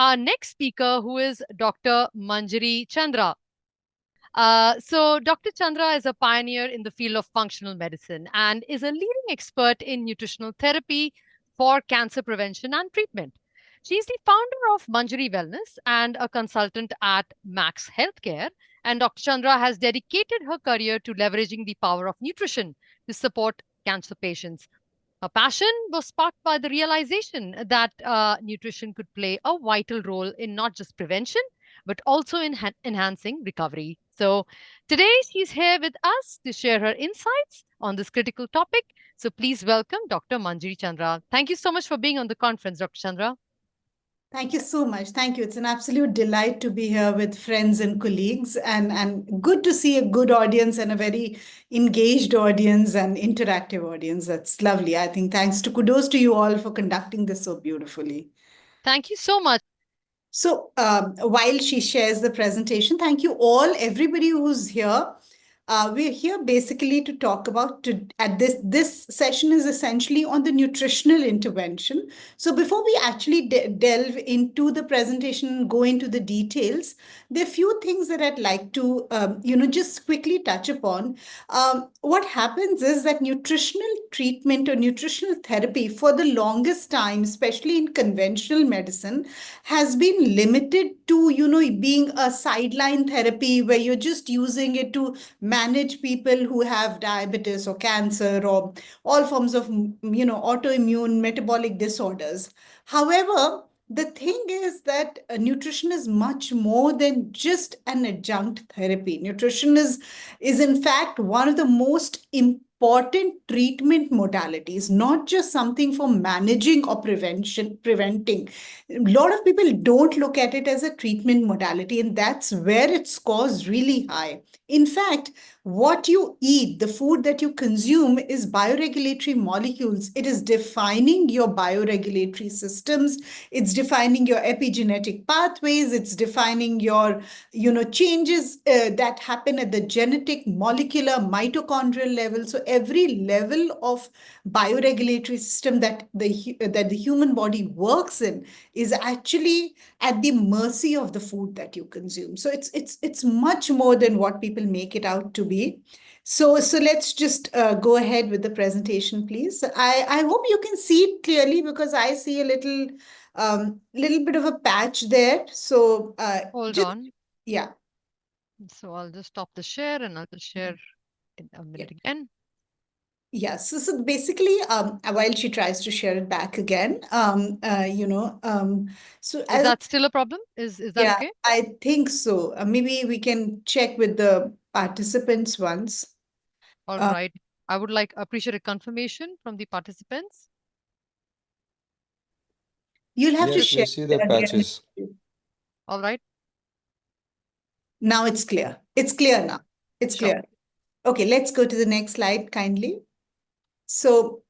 our next speaker, who is Dr. Manjari Chandra. So Dr. Chandra is a pioneer in the field of functional medicine and is a leading expert in nutritional therapy for cancer prevention and treatment. She's the founder of Manjari Wellness and a consultant at Max Healthcare. And Dr. Chandra has dedicated her career to leveraging the power of nutrition to support cancer patients. Her passion was sparked by the realization that nutrition could play a vital role in not just prevention, but also in enhancing recovery. So, today she's here with us to share her insights on this critical topic. So, please welcome Dr. Manjari Chandra. Thank you so much for being on the conference, Dr. Chandra. Thank you so much. Thank you. It's an absolute delight to be here with friends and colleagues, and good to see a good audience and a very engaged audience and interactive audience. That's lovely. I think kudos to you all for conducting this so beautifully. Thank you so much. So while she shares the presentation, thank you all, everybody who's here. We're here basically to talk about this session is essentially on the nutritional intervention. So before we actually delve into the presentation and go into the details, there are a few things that I'd like to just quickly touch upon. What happens is that nutritional treatment or nutritional therapy for the longest time, especially in conventional medicine, has been limited to being a sideline therapy where you're just using it to manage people who have diabetes or cancer or all forms of autoimmune metabolic disorders. However, the thing is that nutrition is much more than just an adjunct therapy. Nutrition is in fact one of the most important treatment modalities, not just something for managing or preventing. A lot of people don't look at it as a treatment modality, and that's where it scores really high. In fact, what you eat, the food that you consume, is bioregulatory molecules. It is defining your bioregulatory systems. It's defining your epigenetic pathways. It's defining your, changes that happen at the genetic, molecular, mitochondrial level. So every level of bioregulatory system that the human body works in is actually at the mercy of the food that you consume. So it's much more than what people make it out to be. So let's just go ahead with the presentation, please. I hope you can see it clearly because I see a little bit of a patch there. So Hold on. Yeah. So I'll just stop the share and I'll just share in a minute again. Yes. So basically, while she tries to share it back again, so is that still a problem? Is that okay? I think so. Maybe we can check with the participants once. All right. I would appreciate a confirmation from the participants. You'll have to share. We see the patches. All right. Now it's clear. It's clear now. It's clear. Okay, let's go to the next slide, kindly. So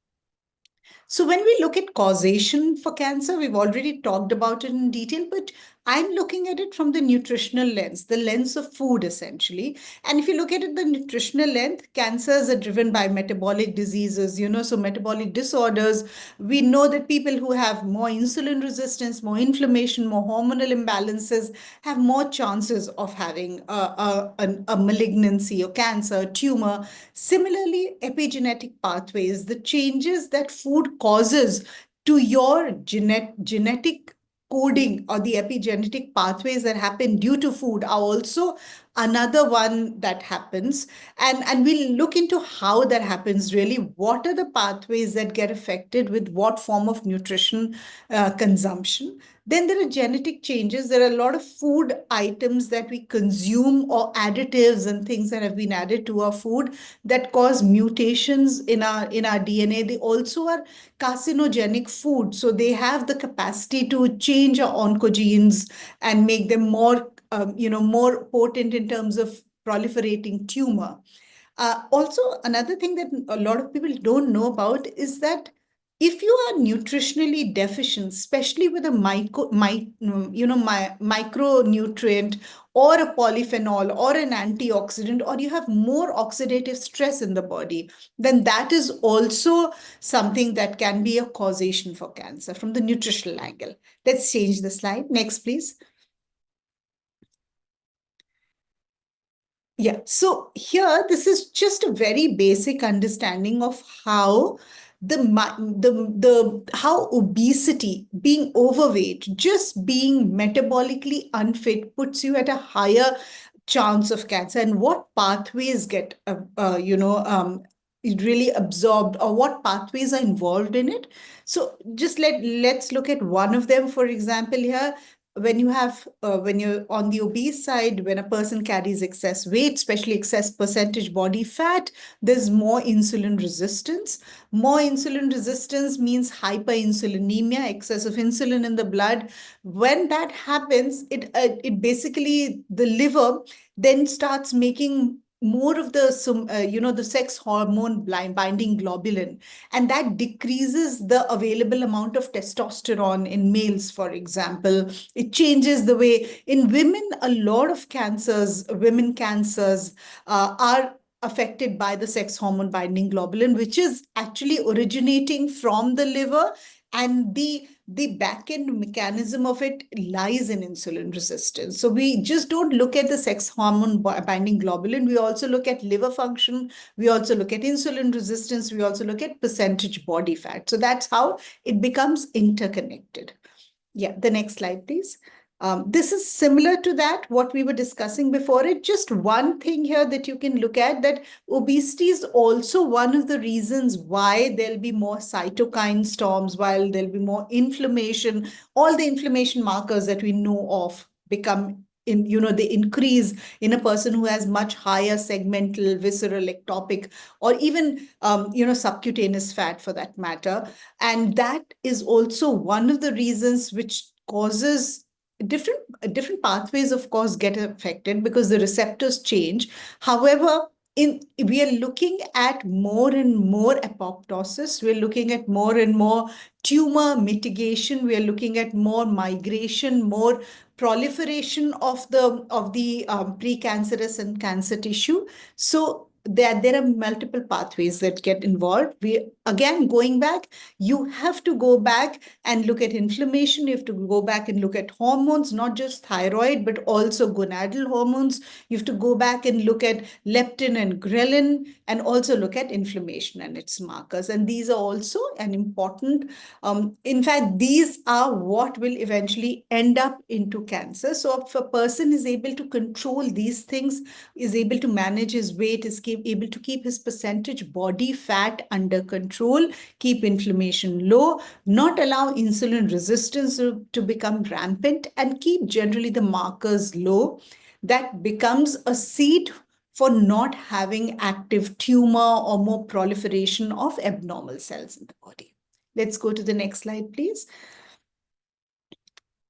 when we look at causation for cancer, we've already talked about it in detail, but I'm looking at it from the nutritional lens, the lens of food, essentially. And if you look at it, the nutritional lens, cancers are driven by metabolic diseases, so metabolic disorders. We know that people who have more insulin resistance, more inflammation, more hormonal imbalances have more chances of having a malignancy or cancer, tumor. Similarly, epigenetic pathways, the changes that food causes to your genetic coding or the epigenetic pathways that happen due to food are also another one that happens. And we'll look into how that happens really. What are the pathways that get affected with what form of nutrition consumption? Then there are genetic changes. There are a lot of food items that we consume or additives and things that have been added to our food that cause mutations in our DNA. They also are carcinogenic food. So they have the capacity to change our oncogenes and make them more potent in terms of proliferating tumor. Also, another thing that a lot of people don't know about is that if you are nutritionally deficient, especially with a micronutrient or a polyphenol or an antioxidant, or you have more oxidative stress in the body, then that is also something that can be a causation for cancer from the nutritional angle. Let's change the slide. Next, please. Yeah, so here, this is just a very basic understanding of how how obesity, being overweight, just being metabolically unfit puts you at a higher chance of cancer, and what pathways get really absorbed, or what pathways are involved in it. So just let's look at one of them. For example, here, when you're on the obese side, when a person carries excess weight, especially excess percentage body fat, there's more insulin resistance. More insulin resistance means hyperinsulinemia, excess of insulin in the blood. When that happens, it basically, the liver then starts making more of the sex hormone binding globulin, and that decreases the available amount of testosterone in males, for example. It changes the way in women, a lot of women cancers are affected by the sex hormone binding globulin, which is actually originating from the liver, and the back end mechanism of it lies in insulin resistance. So we just don't look at the sex hormone binding globulin, we also look at liver function, we also look at insulin resistance, we also look at percentage body fat. So that's how it becomes interconnected. Yeah, the next slide, please. This is similar to that, what we were discussing before it. Just one thing here that you can look at, that obesity is also one of the reasons why there'll be more cytokine storms, while there'll be more inflammation. All the inflammation markers that we know of become they increase in a person who has much higher segmental, visceral, ectopic, or even subcutaneous fat for that matter. And that is also one of the reasons which causes different pathways, of course, get affected because the receptors change. However, we are looking at more and more apoptosis. We're looking at more and more tumor mitigation. We are looking at more migration, more proliferation of the precancerous and cancer tissue. So there are multiple pathways that get involved. We again, going back, you have to go back and look at inflammation. You have to go back and look at hormones, not just thyroid, but also gonadal hormones. You have to go back and look at leptin and ghrelin, and also look at inflammation and its markers. And these are also an important, in fact, these are what will eventually end up into cancer. So if a person is able to control these things, is able to manage his weight, is able to keep his percentage body fat under control, keep inflammation low, not allow insulin resistance to become rampant, and keep generally the markers low, that becomes a seed for not having active tumor or more proliferation of abnormal cells in the body. Let's go to the next slide, please.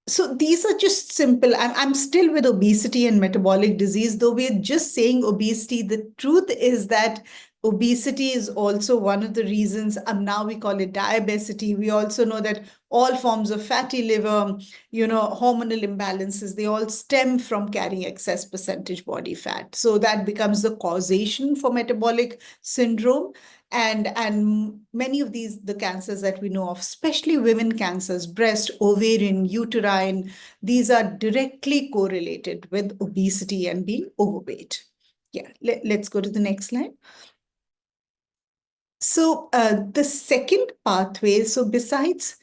So these are just simple. I'm still with obesity and metabolic disease, though we're just saying obesity. The truth is that obesity is also one of the reasons, now we call it diabesity. We also know that all forms of fatty liver, hormonal imbalances, they all stem from carrying excess percentage body fat. So that becomes the causation for metabolic syndrome. And many of the cancers that we know of, especially women cancers, breast, ovarian, uterine, these are directly correlated with obesity and being overweight. Yeah, let's go to the next slide. So the second pathway, so besides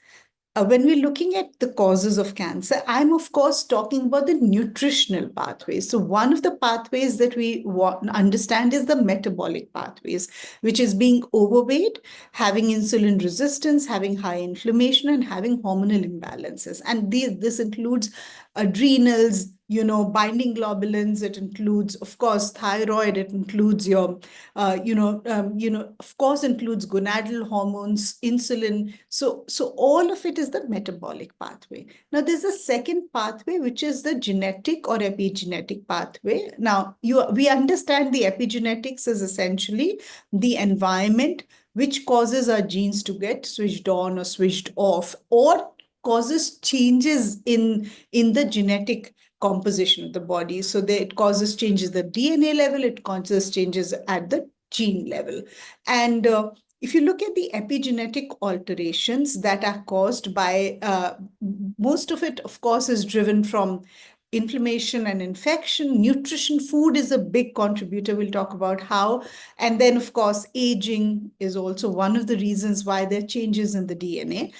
when we're looking at the causes of cancer, I'm of course talking about the nutritional pathways. So one of the pathways that we understand is the metabolic pathways, which is being overweight, having insulin resistance, having high inflammation, and having hormonal imbalances. And this includes adrenals, binding globulins. It includes, of course, thyroid. It includes your, of course, includes gonadal hormones, insulin. So all of it is the metabolic pathway. Now, there's a second pathway, which is the genetic or epigenetic pathway. Now, we understand the epigenetics is essentially the environment which causes our genes to get switched on or switched off, or causes changes in the genetic composition of the body. So it causes changes at the DNA level, it causes changes at the gene level. And if you look at the epigenetic alterations that are caused by, most of it, of course, is driven from inflammation and infection. Nutrition, food is a big contributor. We'll talk about how. And then, of course, aging is also one of the reasons why there are changes in the DNA.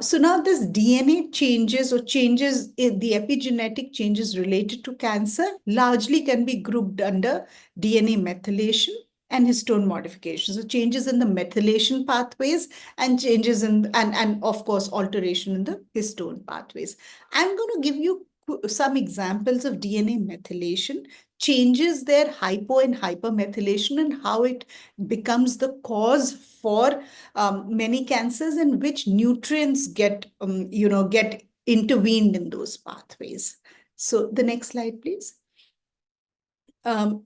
So now this DNA changes or changes, the epigenetic changes related to cancer largely can be grouped under DNA methylation and histone modification. So changes in the methylation pathways and changes in, and of course, alteration in the histone pathways. I'm going to give you some examples of DNA methylation, changes their hypo and hypermethylation and how it becomes the cause for many cancers and which nutrients get intervened in those pathways. So the next slide, please.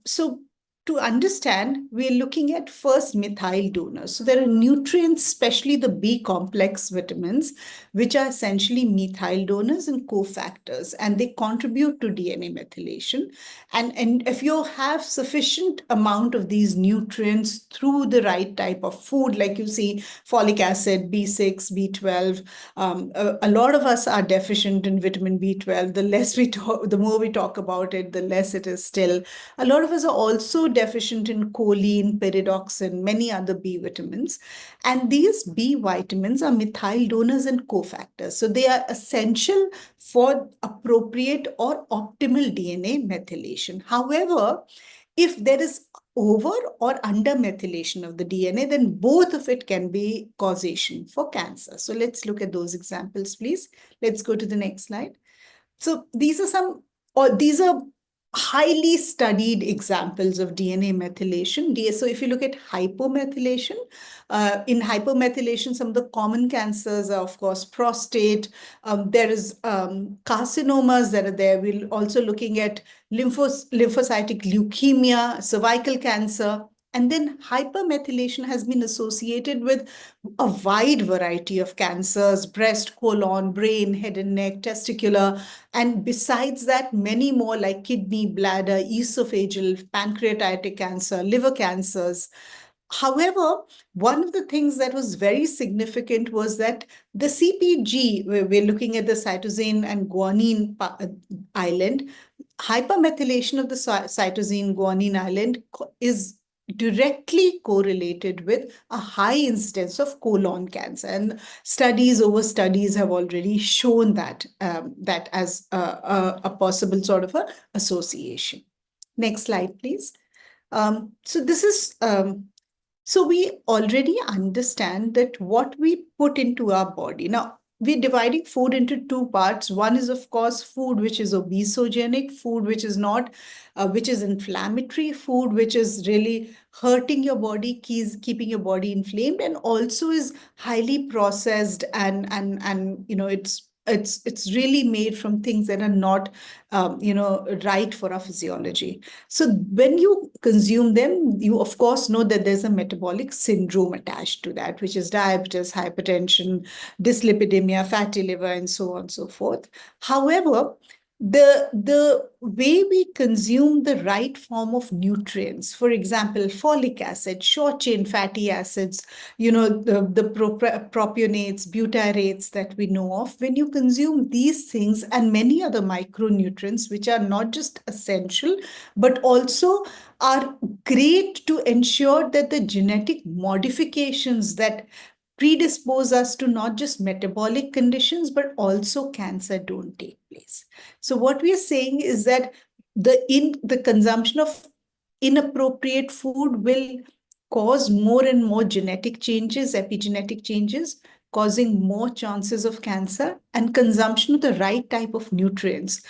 So to understand, we're looking at first methyl donors. So there are nutrients, especially the B complex vitamins, which are essentially methyl donors and cofactors, and they contribute to DNA methylation. And if you have sufficient amount of these nutrients through the right type of food, like you see folic acid, B6, B12, a lot of us are deficient in vitamin B12. The less we talk, the more we talk about it, the less it is still. A lot of us are also deficient in choline, pyridoxine, many other B vitamins. And these B vitamins are methyl donors and cofactors. So they are essential for appropriate or optimal DNA methylation. However, if there is over or under methylation of the DNA, then both of it can be causation for cancer. So let's look at those examples, please. Let's go to the next slide. So these are highly studied examples of DNA methylation. So if you look at hypomethylation, in hypomethylation, some of the common cancers are, of course, prostate. There is carcinomas that are there. We're also looking at lymphocytic leukemia, cervical cancer. And then hypermethylation has been associated with a wide variety of cancers: breast, colon, brain, head and neck, testicular. And besides that, many more like kidney, bladder, esophageal, pancreatic cancer, liver cancers. However, one of the things that was very significant was that the CpG, we're looking at the cytosine and guanine island, hypermethylation of the cytosine guanine island is directly correlated with a high incidence of colon cancer. And studies over studies have already shown that, that as a possible sort of a association. Next slide, please. So this is so we already understand that what we put into our body. Now, we're dividing food into two parts. One is, of course, food which is obesogenic, food which is not, which is inflammatory, food which is really hurting your body, keeping your body inflamed, and also is highly processed and it's really made from things that are not right for our physiology. So when you consume them, you of course know that there's a metabolic syndrome attached to that, which is diabetes, hypertension, dyslipidemia, fatty liver, and so on and so forth. However, the way we consume the right form of nutrients, for example, folic acid, short chain fatty acids, the propionates, butyrates that we know of, when you consume these things and many other micronutrients, which are not just essential, but also are great to ensure that the genetic modifications that predispose us to not just metabolic conditions, but also cancer don't take place. So what we are saying is that the consumption of inappropriate food will cause more and more genetic changes, epigenetic changes, causing more chances of cancer, and consumption of the right type of nutrients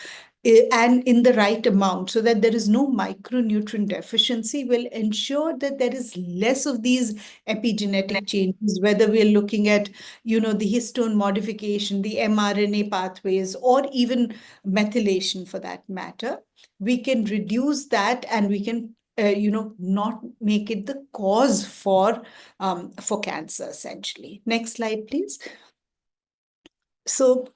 and in the right amount, so that there is no micronutrient deficiency, will ensure that there is less of these epigenetic changes, whether we're looking at, the histone modification, the mRNA pathways, or even methylation for that matter. We can reduce that and we can not make it the cause for cancer, essentially. Next slide, please. So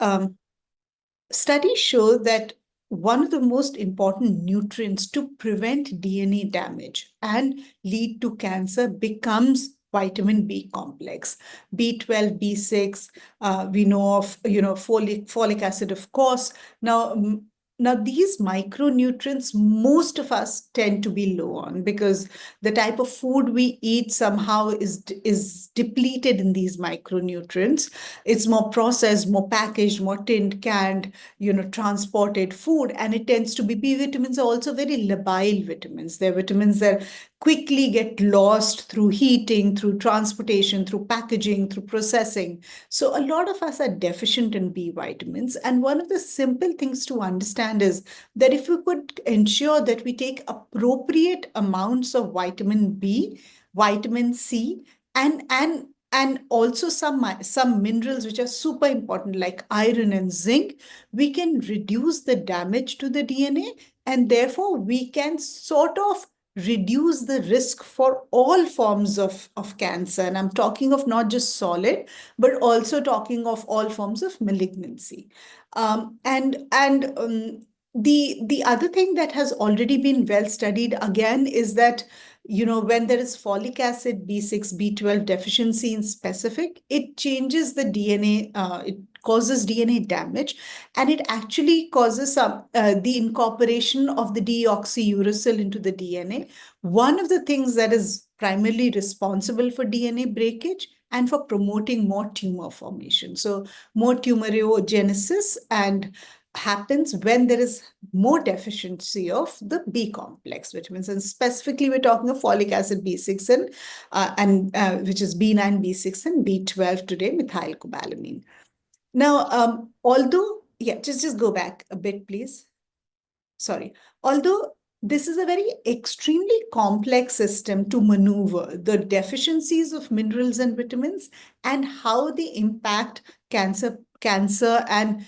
studies show that one of the most important nutrients to prevent DNA damage and lead to cancer becomes vitamin B complex, B12, B6. We know of, folic acid, of course. Now, these micronutrients, most of us tend to be low on because the type of food we eat somehow is depleted in these micronutrients. It's more processed, more packaged, more tinned, canned, transported food, and it tends to be B vitamins are also very labile vitamins. They're vitamins that quickly get lost through heating, through transportation, through packaging, through processing. So a lot of us are deficient in B vitamins. And one of the simple things to understand is that if we could ensure that we take appropriate amounts of vitamin B, vitamin C, and also some minerals which are super important like iron and zinc, we can reduce the damage to the DNA, and therefore we can sort of reduce the risk for all forms of cancer. And I'm talking of not just solid, but also talking of all forms of malignancy. The other thing that has already been well studied again is that when there is folic acid, B6, B12 deficiency in specific, it changes the DNA, it causes DNA damage, and it actually causes the incorporation of the deoxyuracil into the DNA. One of the things that is primarily responsible for DNA breakage and for promoting more tumor formation. So more tumorigenesis and happens when there is more deficiency of the B complex vitamins, and specifically we're talking of folic acid, B6, and which is B9, B6, and B12 today, methylcobalamin. Now, just go back a bit, please. Sorry. Although this is a very extremely complex system to maneuver, the deficiencies of minerals and vitamins and how they impact cancer and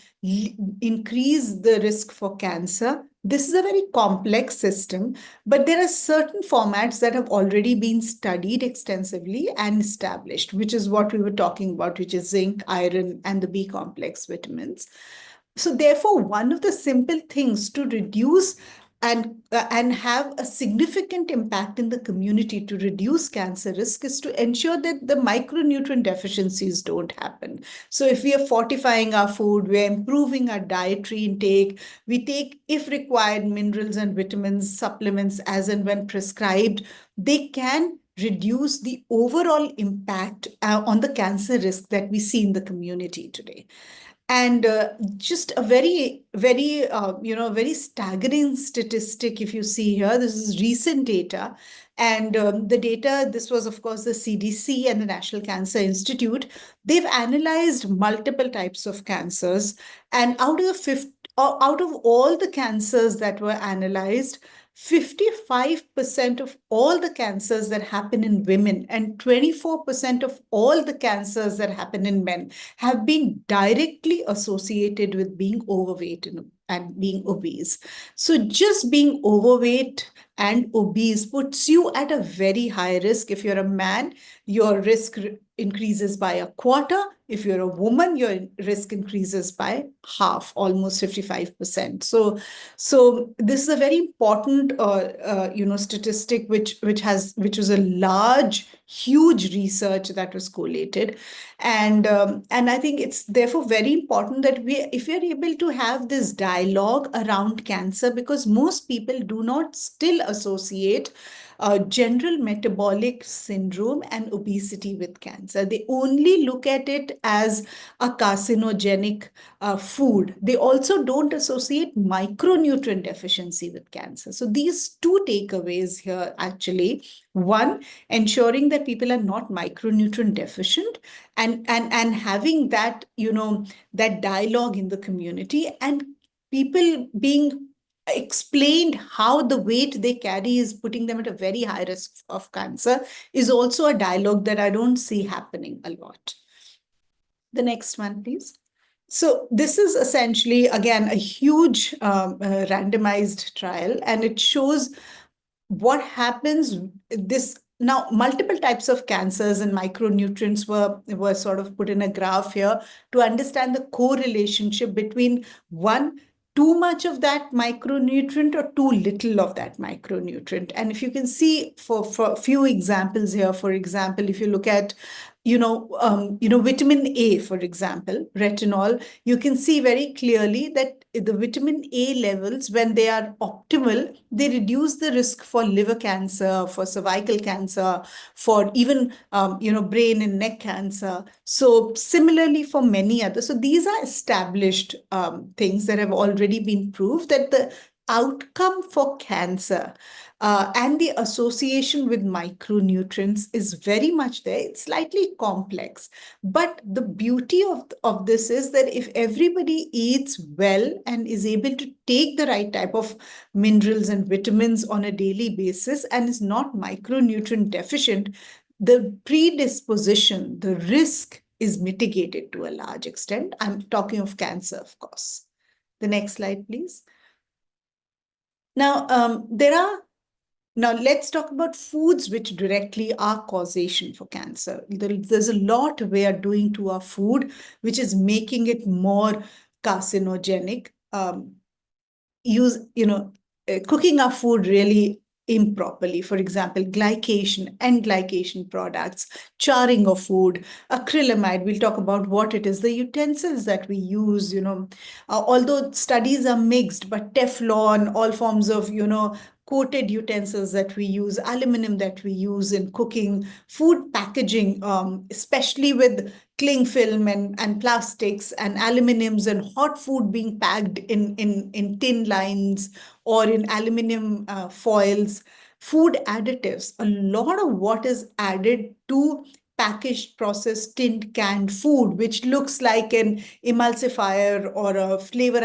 increase the risk for cancer. This is a very complex system, but there are certain formats that have already been studied extensively and established, which is what we were talking about, which is zinc, iron, and the B complex vitamins. So therefore, one of the simple things to reduce and have a significant impact in the community to reduce cancer risk is to ensure that the micronutrient deficiencies don't happen. So if we are fortifying our food, we're improving our dietary intake, we take, if required, minerals and vitamins, supplements as and when prescribed, they can reduce the overall impact on the cancer risk that we see in the community today. And just a very staggering statistic, if you see here, this is recent data. And the data, this was, of course, the CDC and the National Cancer Institute. They've analyzed multiple types of cancers. And out of all the cancers that were analyzed, 55% of all the cancers that happen in women and 24% of all the cancers that happen in men have been directly associated with being overweight and being obese. So just being overweight and obese puts you at a very high risk. If you're a man, your risk increases by a quarter. If you're a woman, your risk increases by half, almost 55%. So this is a very important, statistic which was a large, huge research that was collated, and I think it's therefore very important that if we are able to have this dialogue around cancer, because most people do not still associate general metabolic syndrome and obesity with cancer. They only look at it as a carcinogenic food. They also don't associate micronutrient deficiency with cancer. So these two takeaways here, actually, one, ensuring that people are not micronutrient deficient, and having that, that dialogue in the community, and people being explained how the weight they carry is putting them at a very high risk of cancer, is also a dialogue that I don't see happening a lot. The next one, please. So this is essentially, again, a huge randomized trial, and it shows what happens. Now, multiple types of cancers and micronutrients were sort of put in a graph here to understand the correlationship between one, too much of that micronutrient or too little of that micronutrient. And if you can see for a few examples here, for example, if you look at vitamin A, for example, retinol, you can see very clearly that the vitamin A levels, when they are optimal, they reduce the risk for liver cancer, for cervical cancer, for even brain and neck cancer. So similarly for many others. So these are established things that have already been proved that the outcome for cancer and the association with micronutrients is very much there. It's slightly complex. But the beauty of this is that if everybody eats well and is able to take the right type of minerals and vitamins on a daily basis and is not micronutrient deficient, the predisposition, the risk is mitigated to a large extent. I'm talking of cancer, of course. The next slide, please. Now, Now, let's talk about foods which directly are causation for cancer. There's a lot we are doing to our food, which is making it more carcinogenic. Cooking our food really improperly. For example, glycation and glycation products, charring of food, acrylamide. We'll talk about what it is, the utensils that we use, although studies are mixed, but Teflon, all forms of, coated utensils that we use, aluminum that we use in cooking, food packaging, especially with cling film and plastics and aluminums and hot food being packed in tin lines or in aluminum foils, food additives. A lot of what is added to packaged, processed, tinned, canned food, which looks like an emulsifier or a flavor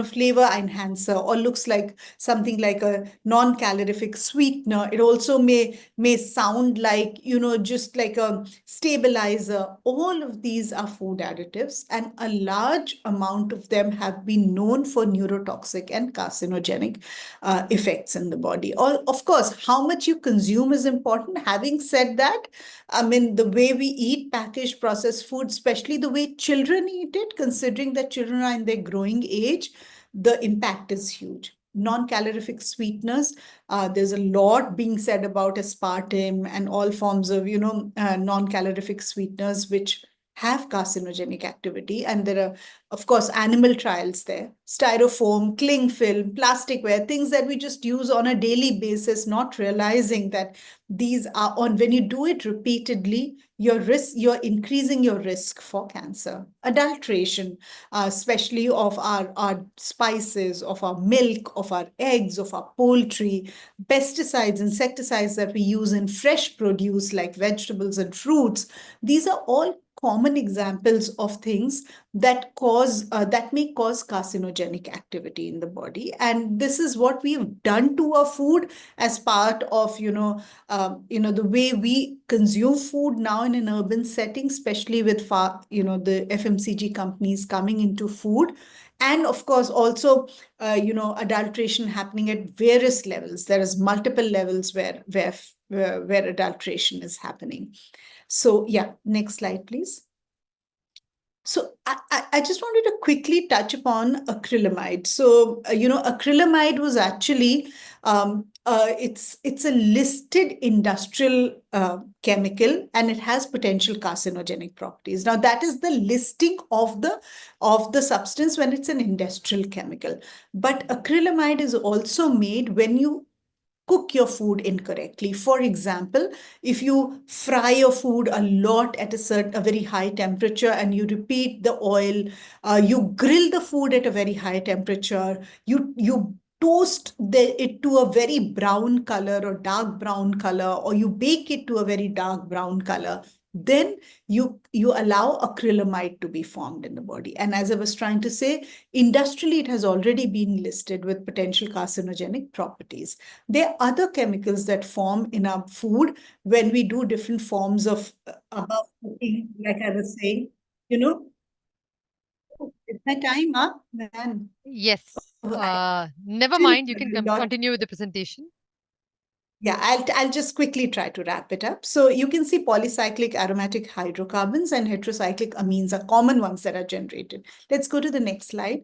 flavor enhancer, or looks like something like a non-calorific sweetener. It also may sound like, just like a stabilizer. All of these are food additives, and a large amount of them have been known for neurotoxic and carcinogenic effects in the body. Of course, how much you consume is important. Having said that, I mean, the way we eat packaged processed food, especially the way children eat it, considering that children are in their growing age, the impact is huge. Non-calorific sweeteners, there's a lot being said about aspartame and all forms of, non-calorific sweeteners, which have carcinogenic activity. And there are, of course, animal trials there. Styrofoam, cling film, plasticware, things that we just use on a daily basis, not realizing that these are when you do it repeatedly, you're increasing your risk for cancer. Adulteration, especially of our spices, of our milk, of our eggs, of our poultry, pesticides, insecticides that we use in fresh produce like vegetables and fruits. These are all common examples of things that may cause carcinogenic activity in the body. And this is what we've done to our food as part of, the way we consume food now in an urban setting, especially with the FMCG companies coming into food. And of course, also, adulteration happening at various levels. There is multiple levels where adulteration is happening. So yeah, next slide, please. So I just wanted to quickly touch upon acrylamide. So, acrylamide was actually, it's a listed industrial chemical, and it has potential carcinogenic properties. Now, that is the listing of the substance when it's an industrial chemical. But acrylamide is also made when you cook your food incorrectly. For example, if you fry your food a lot at a very high temperature and you repeat the oil, you grill the food at a very high temperature, you toast it to a very brown color or dark brown color, or you bake it to a very dark brown color, then you allow acrylamide to be formed in the body. And as I was trying to say, industrially, it has already been listed with potential carcinogenic properties. There are other chemicals that form in our food when we do different forms of above cooking, like I was saying, Is my time up, man? Yes. Oh, I Never still mind. You have can a lot. continue with the presentation. Yeah, I'll just quickly try to wrap it up. So you can see polycyclic aromatic hydrocarbons and heterocyclic amines are common ones that are generated. Let's go to the next slide.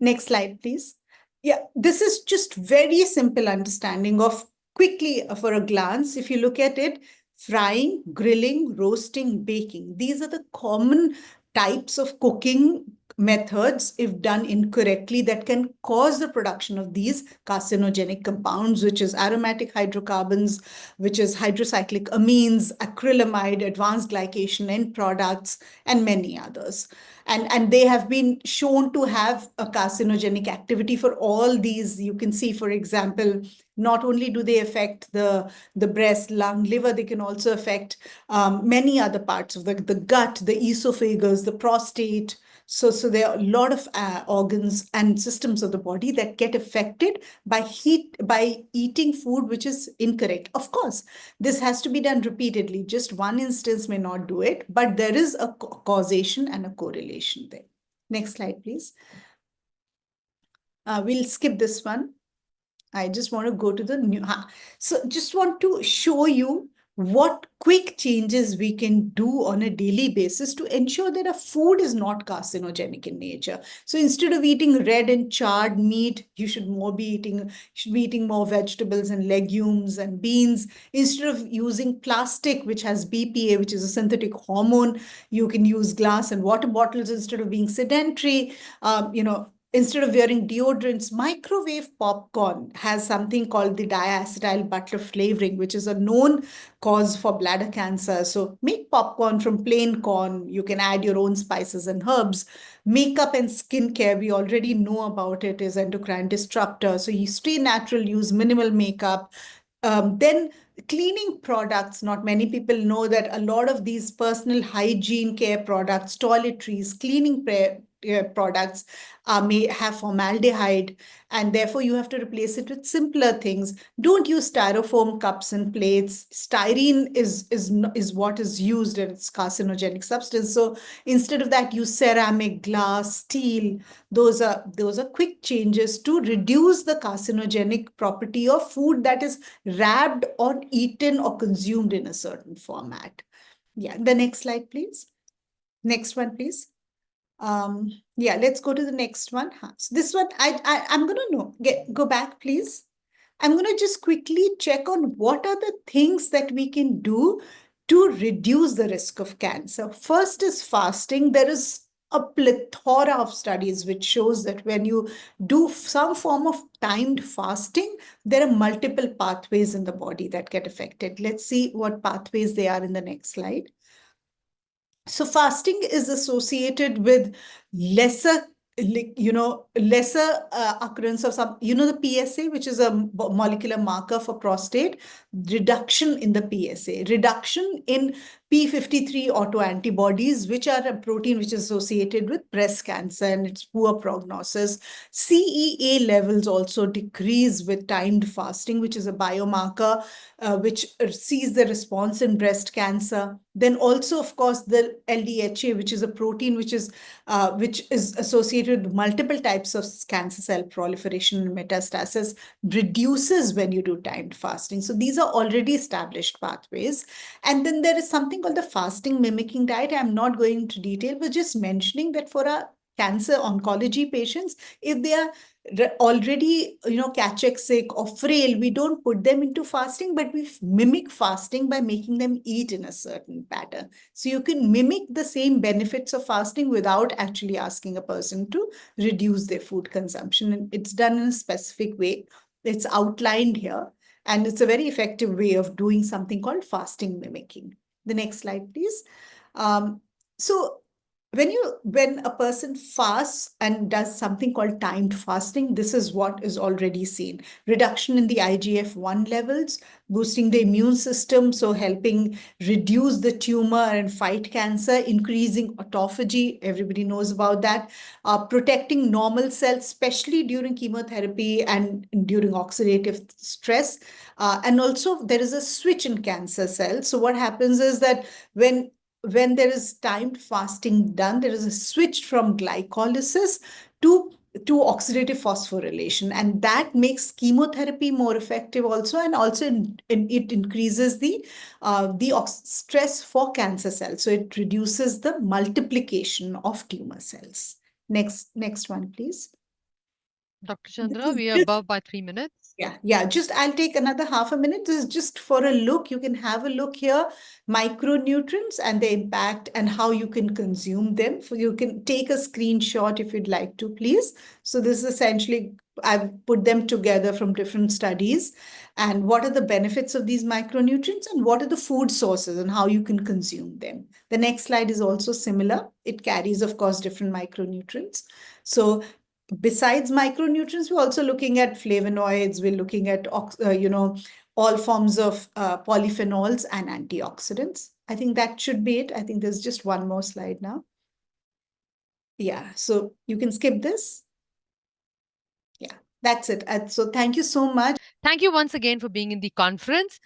Next slide, please. Yeah, this is just very simple understanding of quickly for a glance. If you look at it, frying, grilling, roasting, baking. These are the common types of cooking methods, if done incorrectly, that can cause the production of these carcinogenic compounds, which is aromatic hydrocarbons, which is hydrocyclic amines, acrylamide, advanced glycation end products, and many others. And they have been shown to have a carcinogenic activity for all these. You can see, for example, not only do they affect the breast, lung, liver, they can also affect many other parts of the gut, the esophagus, the prostate. So there are a lot of organs and systems of the body that get affected by eating food which is incorrect. Of course, this has to be done repeatedly. Just one instance may not do it, but there is a causation and a correlation there. Next slide, please. We'll skip this one. I just want to go to the new. So just want to show you what quick changes we can do on a daily basis to ensure that our food is not carcinogenic in nature. So instead of eating red and charred meat, you should be eating more vegetables and legumes and beans. Instead of using plastic, which has BPA, which is a synthetic hormone, you can use glass and water bottles instead of being sedentary. Instead of wearing deodorants, microwave popcorn has something called the diacetyl butter flavoring, which is a known cause for bladder cancer. So make popcorn from plain corn. You can add your own spices and herbs. Makeup and skincare, we already know about it, is endocrine disruptor. So you stay natural, use minimal makeup. Then cleaning products, not many people know that a lot of these personal hygiene care products, toiletries, cleaning products may have formaldehyde, and therefore you have to replace it with simpler things. Don't use styrofoam cups and plates. Styrene is what is used, and it's carcinogenic substance. So instead of that, use ceramic, glass, steel. Those are quick changes to reduce the carcinogenic property of food that is wrapped or eaten or consumed in a certain format. Yeah, the next slide, please. Next one, please. Yeah, let's go to the next one. So this one, I'm gonna go back, please. I'm gonna just quickly check on what are the things that we can do to reduce the risk of cancer. First is fasting. There is a plethora of studies which shows that when you do some form of timed fasting, there are multiple pathways in the body that get affected. Let's see what pathways they are in the next slide. So fasting is associated with lesser occurrence of some, the PSA, which is a molecular marker for prostate, reduction in the PSA, reduction in P53 autoantibodies, which are a protein which is associated with breast cancer and its poor prognosis. CEA levels also decrease with timed fasting, which is a biomarker which sees the response in breast cancer. Then also, of course, the LDHA, which is a protein which is associated with multiple types of cancer cell proliferation and metastasis, reduces when you do timed fasting. So these are already established pathways. And then there is something called the fasting mimicking diet. I'm not going into detail, but just mentioning that for our cancer oncology patients, if they are already, cachexic or frail, we don't put them into fasting, but we mimic fasting by making them eat in a certain pattern. So you can mimic the same benefits of fasting without actually asking a person to reduce their food consumption. And it's done in a specific way. It's outlined here. And it's a very effective way of doing something called fasting mimicking. The next slide, please. So when a person fasts and does something called timed fasting, this is what is already seen. Reduction in the IGF-1 levels, boosting the immune system, so helping reduce the tumor and fight cancer, increasing autophagy, everybody knows about that, protecting normal cells, especially during chemotherapy and during oxidative stress. And also there is a switch in cancer cells. So what happens is that when there is timed fasting done, there is a switch from glycolysis to oxidative phosphorylation, and that makes chemotherapy more effective also, and also it increases the stress for cancer cells. So it reduces the multiplication of tumor cells. Next one, please. Dr. This Chandra, is we are just above by 3 minutes. yeah. Just I'll take another half a minute. This is just for a look. You can have a look here, micronutrients and the impact and how you can consume them. So you can take a screenshot if you'd like to, please. So this is essentially, I've put them together from different studies and what are the benefits of these micronutrients and what are the food sources and how you can consume them. The next slide is also similar. It carries, of course, different micronutrients. So besides micronutrients, we're also looking at flavonoids, we're looking at, all forms of polyphenols and antioxidants. I think that should be it. I think there's just one more slide now. Yeah, so you can skip this. Yeah, that's it. So thank you so much. Thank you once again for being in the conference.